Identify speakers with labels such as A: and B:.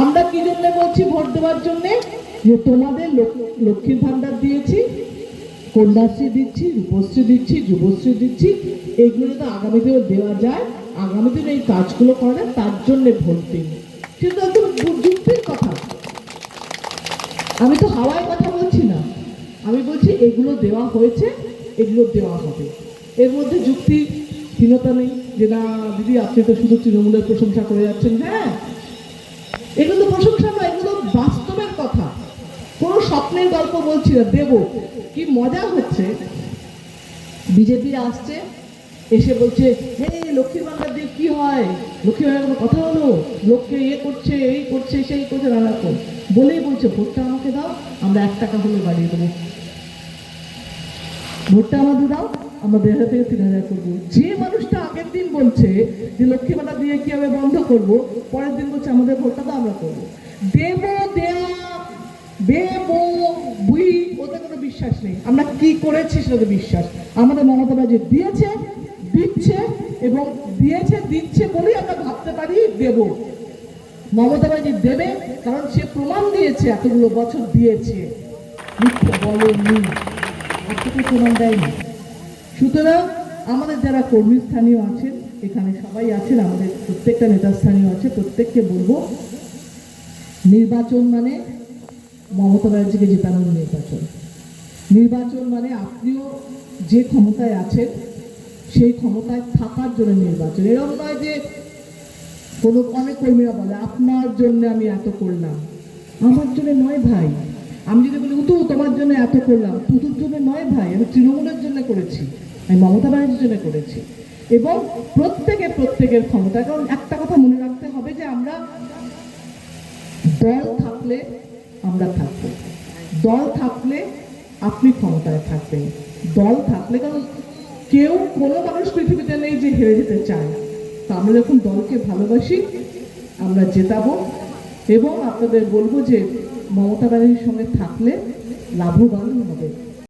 A: আমরা কি জন্য বলছি ভোট দেওয়ার জন্য? যে তোমাদের লক্ষ্মীর ভান্ডার দিয়েছি, কন্যাশ্রী দিচ্ছি, রূপশ্রী দিচ্ছি, যুবশ্রী দিচ্ছি, এগুলো তো আগামী দিনে দেওয়া যায়, আগামী দিনে এই কাজগুলো করে, তার জন্য ভোট দিন। কিন্তু একদম যুক্তির কথা, আমি তো হাওয়ায় কথা বলছি না, আমি বলছি এগুলো দেওয়া হয়েছে, এগুলো দেওয়া হবে। এর মধ্যে যুক্তিহীনতা নেই যে না দিদি আপনি তো শুধু তৃণমূলের প্রশংসা করে যাচ্ছেন। হ্যাঁ, এগুলো তো প্রশংসা নয়, এগুলো বাস্তবের কথা, কোনো স্বপ্নের গল্প বলছি না। দেব, কি মজা হচ্ছে, বিজেপি আসছে এসে বলছে এই লক্ষ্মীর ভান্ডার দিয়ে কি হয়, লক্ষ্মীর ভান্ডার কোনো কথা হলো, লোককে ইয়ে করছে, এই করছে, সেই করছে, নানা রকম বলেই বলছে ভোটটা আমাকে দাও, আমরা 1 টাকা হলে বাড়িয়ে দেবো, ভোটটা আমাদের দাও, আমরা 2,000 থেকে 3,000 করবো। যে মানুষটা আগের দিন বলছে যে লক্ষ্মী ভান্ডার দিয়ে কি আমি বন্ধ করব, পরের দিন বলছে আমাদের ভোটটা তো আমরা করবো। দেব দেয়া দেবো বুই, ওদের কোনো বিশ্বাস নেই। আমরা কি করেছি সেটাতে বিশ্বাস। আমাদের মমতা ব্যানার্জি দিয়েছে, দিচ্ছে, এবং দিয়েছে দিচ্ছে বলেই আমরা ভাবতে পারি দেব। মমতা ব্যানার্জি দেবে, কারণ সে প্রমাণ দিয়েছে এতগুলো বছর দিয়েছে, মিথ্যে বলেনি, এতটুকু প্রমাণ দেয়নি। সুতরাং আমাদের যারা কর্মী স্থানীয় আছেন, এখানে সবাই আছেন, আমাদের প্রত্যেকটা নেতা স্থানীয় আছে, প্রত্যেককে বলবো নির্বাচন মানে মমতা ব্যানার্জিকে জেতানোর নির্বাচন। নির্বাচন মানে আপনিও যে ক্ষমতায় আছেন সেই ক্ষমতায় থাকার জন্য নির্বাচন। এরকম নয় যে কোনো অনেক কর্মীরা বলে আপনার জন্য আমি এত করলাম, আমার জন্য নয় ভাই। আমি যদি বলি উতু তোমার জন্য এত করলাম, তুতুর জন্য নয় ভাই, আমি তৃণমূলের জন্য করেছি, আমি মমতা ব্যানার্জির জন্য করেছি। এবং প্রত্যেকের ক্ষমতা, কারণ একটা কথা মনে রাখতে হবে যে আমরা দল থাকলে আমরা থাকবো, দল থাকলে আপনি ক্ষমতায় থাকবেন, দল থাকলে, কারণ কেউ কোনো মানুষ পৃথিবীতে নেই যে হেরে যেতে চায়। তো আমরা যখন দলকে ভালোবাসি আমরা জেতাবো। এবং আপনাদের বলবো যে মমতা ব্যানার্জির সঙ্গে থাকলে লাভবান হবে।